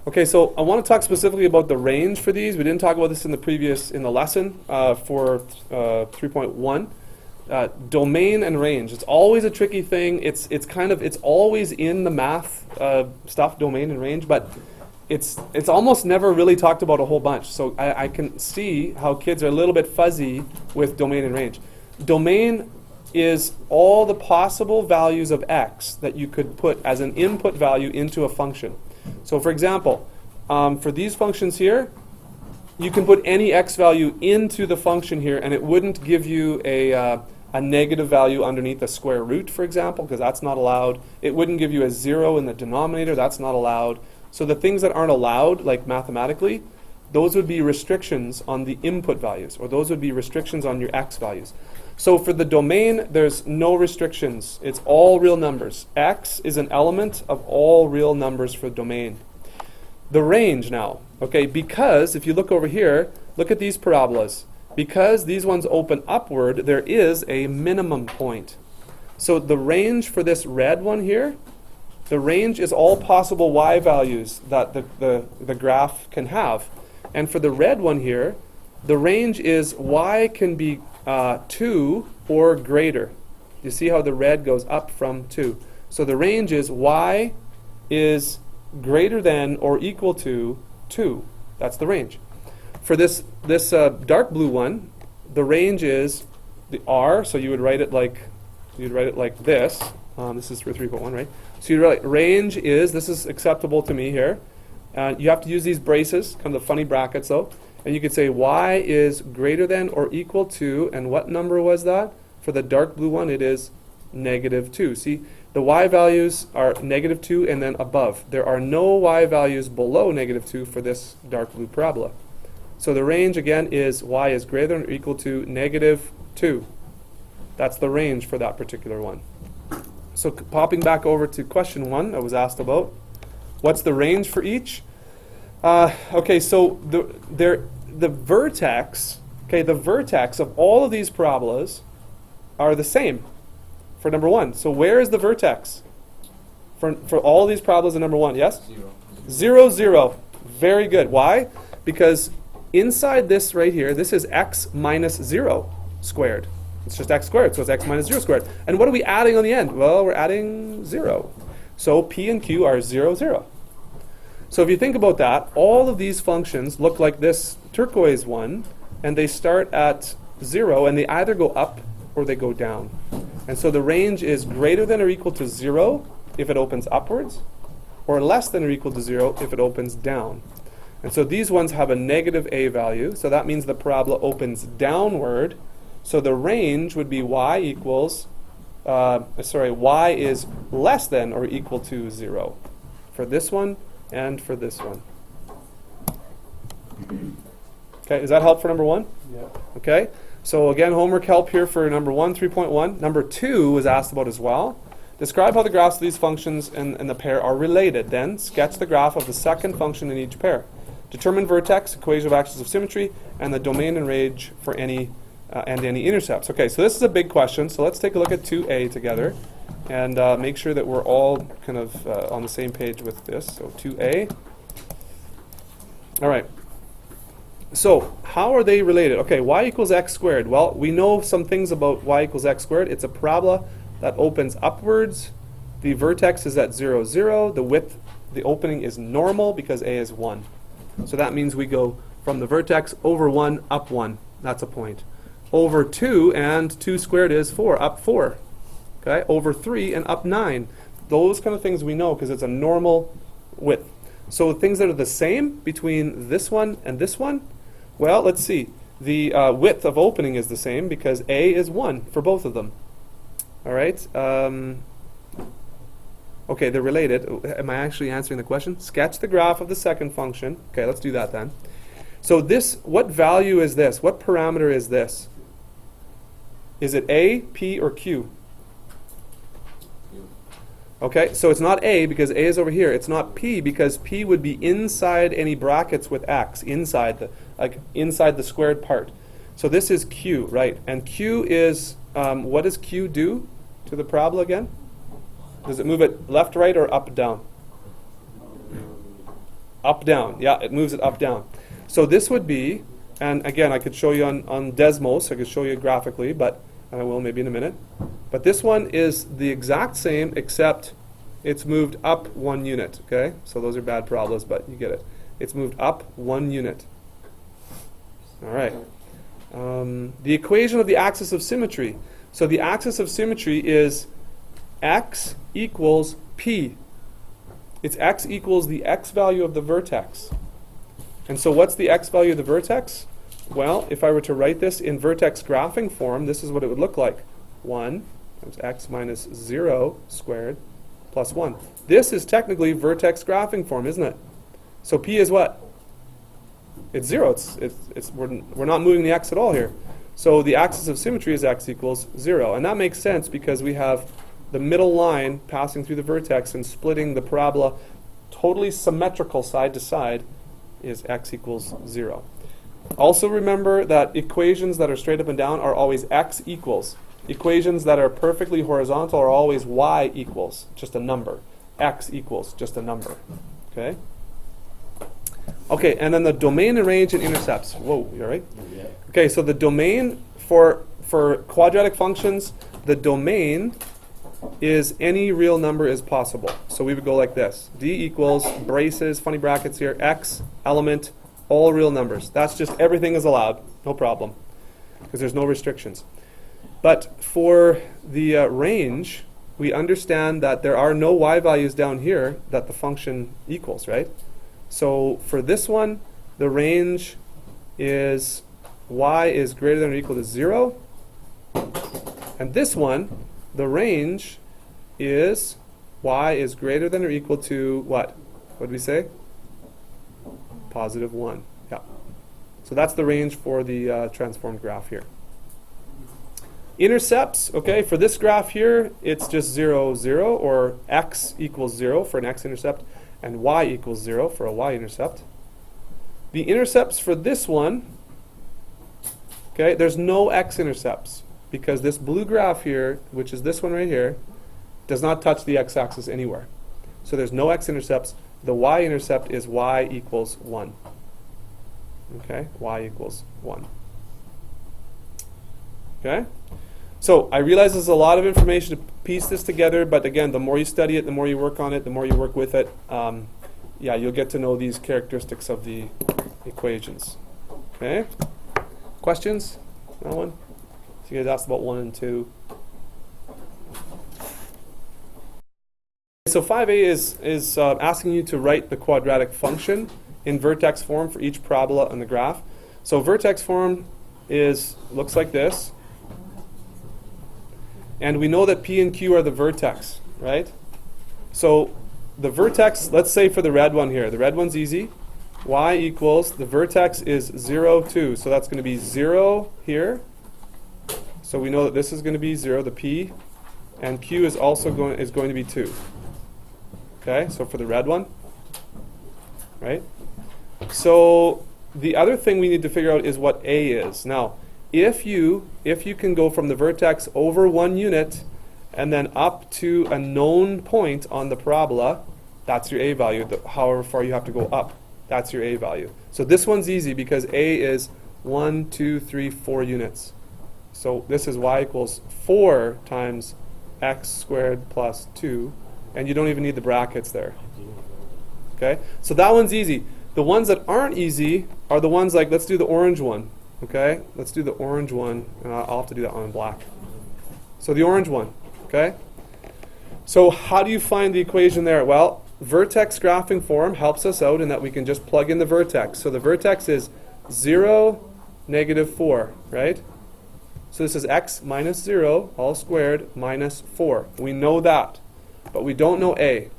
Okay, so I want to talk specifically about the range for these. We didn't talk about this in the lesson for 3.1. Domain and range. It's always a tricky thing. It's always in the math stuff, domain and range, but it's almost never really talked about a whole bunch. So I can see how kids are a little bit fuzzy with domain and range. Domain is all the possible values of x that you could put as an input value into a function. So for example, for these functions here, you can put any x value into the function here and it wouldn't give you a negative value underneath the square root, for example, because that's not allowed. It wouldn't give you a 0 in the denominator, that's not allowed. So the things that aren't allowed, like mathematically, those would be restrictions on the input values, or those would be restrictions on your x values. So for the domain, there's no restrictions. It's all real numbers. X is an element of all real numbers for domain. The range now, okay, because if you look over here, look at these parabolas. Because these ones open upward, there is a minimum point. So the range for this red one here, the range is all possible y values that the graph can have. And for the red one here, the range is y can be 2 or greater. You see how the red goes up from 2. So the range is y is greater than or equal to 2. That's the range. For this dark blue one, the range is the r, so you would write it like this. This is for 3.1, right? So you write range is, this is acceptable to me here. You have to use these braces, kind of the funny brackets though. And you could say y is greater than or equal to, and what number was that? For the dark blue one, it is -2. See, the y values are -2 and then above. There are no y values below -2 for this dark blue parabola. So the range, again, is y is greater than or equal to -2. That's the range for that particular one. So popping back over to question 1 I was asked about. What's the range for each? Okay, so the vertex, okay, the vertex of all of these parabolas are the same for number 1. So where is the vertex for all of these parabolas in number 1? Yes? 0, 0. Very good. Why? Because inside this right here, this is x minus 0 squared. It's just x squared, so it's x minus 0 squared. And what are we adding on the end? Well, we're adding 0. So p and q are 0, 0. So if you think about that, all of these functions look like this turquoise one, and they start at 0, and they either go up or they go down. And so the range is greater than or equal to 0 if it opens upwards, or less than or equal to 0 if it opens down. And so these ones have a negative a value, so that means the parabola opens downward. So the range would be y equals, y is less than or equal to 0 for this one and for this one. Okay, does that help for number 1? Yeah. Okay, so again, homework help here for number 1, 3.1. Number 2 was asked about as well. Describe how the graphs of these functions and the pair are related. Then sketch the graph of the second function in each pair. Determine vertex, equation of axis of symmetry, and the domain and range for any intercepts. Okay, so this is a big question, so let's take a look at 2a together and make sure that we're all kind of on the same page with this. So 2a. All right. So how are they related? Okay, y equals x squared. Well, we know some things about y equals x squared. It's a parabola that opens upwards. The vertex is at 0, 0. The width, the opening is normal because a is 1. So that means we go from the vertex over 1, up 1. That's a point. Over 2, and 2 squared is 4, up 4. Okay, over 3 and up 9. Those kind of things we know because it's a normal width. So things that are the same between this one and this one, well, let's see. The width of opening is the same because a is 1 for both of them. All right. Okay, they're related. Am I actually answering the question? Sketch the graph of the second function. Okay, let's do that then. So this, what value is this? What parameter is this? Is it a, p, or q? Okay, so it's not a because a is over here. It's not p because p would be inside any brackets with x, inside the squared part. So this is q, right? And q is, what does q do to the parabola again? Does it move it left, right, or up, down? Up, down. Yeah, it moves it up, down. So this would be, and again, I could show you on Desmos, I could show you graphically, but I will maybe in a minute. But this one is the exact same, except it's moved up 1 unit, okay? So those are bad parabolas, but you get it. It's moved up 1 unit. All right. The equation of the axis of symmetry. So the axis of symmetry is x equals p. It's x equals the x value of the vertex. And so what's the x value of the vertex? Well, if I were to write this in vertex graphing form, this is what it would look like. 1 times x minus 0 squared plus 1. This is technically vertex graphing form, isn't it? So p is what? It's 0. We're not moving the x at all here. So the axis of symmetry is x equals 0. And that makes sense because we have the middle line passing through the vertex and splitting the parabola totally symmetrical side to side is x equals 0. Also remember that equations that are straight up and down are always x equals. Equations that are perfectly horizontal are always y equals, just a number. X equals, just a number. Okay? Okay, and then the domain and range and intercepts. Whoa, you all right? Yeah. Okay, so the domain for quadratic functions, the domain is any real number is possible. So we would go like this. D equals, braces, funny brackets here, x, element, all real numbers. That's just everything is allowed, no problem, because there's no restrictions. But for the range, we understand that there are no y values down here that the function equals, right? So for this one, the range is y is greater than or equal to 0. And this one, the range is y is greater than or equal to what? What did we say? Positive 1. Yeah. So that's the range for the transformed graph here. Intercepts, okay, for this graph here, it's just 0, 0, or x equals 0 for an x-intercept, and y equals 0 for a y-intercept. The intercepts for this one, okay, there's no x-intercepts, because this blue graph here, which is this one right here, does not touch the x-axis anywhere. So there's no x-intercepts. The y-intercept is y equals 1. Okay, y equals 1. Okay? So I realize there's a lot of information to piece this together, but again, the more you study it, the more you work on it, the more you work with it, yeah, you'll get to know these characteristics of the equations. Okay? Questions? No one? So you guys asked about 1 and 2. So 5a is asking you to write the quadratic function in vertex form for each parabola on the graph. So vertex form looks like this. And we know that P and Q are the vertex, right? So the vertex, let's say for the red one here, the red one's easy. Y equals, the vertex is 0, 2. So that's going to be 0 here. So we know that this is going to be 0, the P. And Q is also going to be 2. Okay, so for the red one, right? So the other thing we need to figure out is what A is. Now, if you can go from the vertex over 1 unit and then up to a known point on the parabola, that's your A value. However far you have to go up, that's your A value. So this one's easy because A is 1, 2, 3, 4 units. So this is y equals 4 times x squared plus 2, and you don't even need the brackets there. Okay, so that one's easy. The ones that aren't easy are the ones like, let's do the orange one. Okay, let's do the orange one, and I'll have to do that one in black. So the orange one, okay? So how do you find the equation there? Well, vertex graphing form helps us out in that we can just plug in the vertex. So the vertex is 0, negative 4, right? So this is x minus 0, all squared, minus 4. We know that, but we don't know A.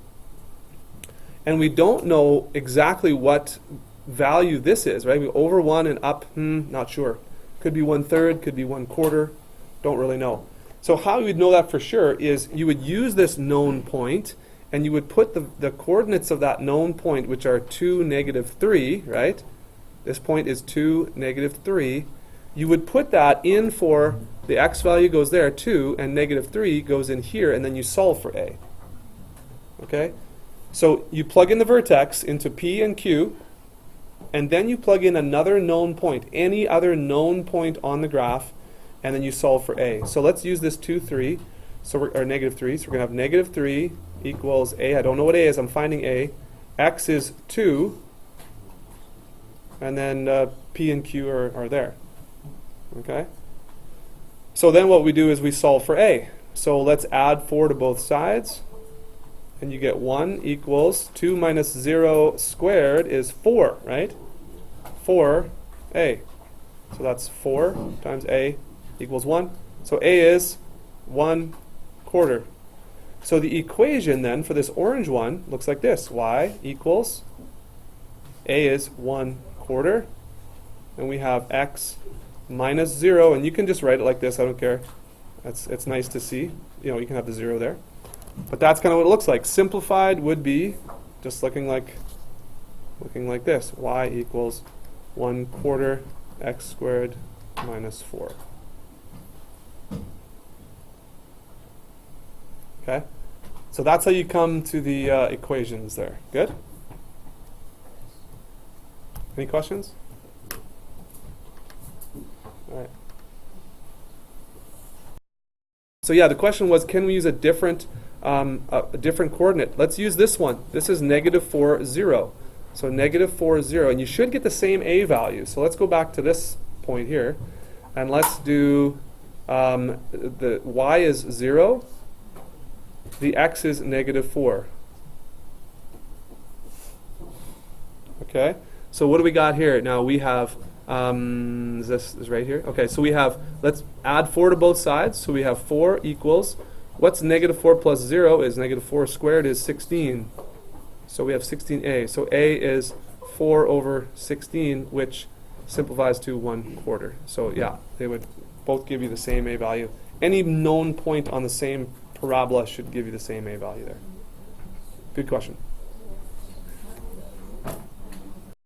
And we don't know exactly what value this is, right? We over 1 and up, not sure. Could be 1/3, could be 1/4, don't really know. So how you would know that for sure is you would use this known point and you would put the coordinates of that known point, which are 2, negative 3, right? This point is 2, negative 3. You would put that in for the x value goes there, 2, and negative 3 goes in here, and then you solve for A. Okay? So you plug in the vertex into P and Q, and then you plug in another known point, any other known point on the graph, and then you solve for A. So let's use this 2, 3, or negative 3. So we're going to have negative 3 equals A. I don't know what A is. I'm finding A. X is 2, and then P and Q are there. Okay? So then what we do is we solve for A. So let's add 4 to both sides. And you get 1 equals 2 minus 0 squared is 4, right? 4A. So that's 4 times A equals 1. So A is 1/4. So the equation then for this orange one looks like this. Y equals A is 1/4. And we have X minus 0. And you can just write it like this. I don't care. It's nice to see. You know, you can have the 0 there. But that's kind of what it looks like. Simplified would be just looking like this. Y equals 1/4 x squared minus 4. Okay? So that's how you come to the equations there. Good? Any questions? All right. So yeah, the question was, can we use a different coordinate? Let's use this one. This is negative 4, 0. So negative 4, 0. And you should get the same A value. So let's go back to this point here. And let's do the Y is 0. The X is negative 4. Okay? So what do we got here? Now we have, this is right here. Okay, so we have, let's add 4 to both sides. So we have 4 equals, what's negative 4 plus 0 is negative 4 squared is 16. So we have 16A. So A is 4 over 16, which simplifies to 1/4. So yeah, they would both give you the same A value. Any known point on the same parabola should give you the same A value there. Good question.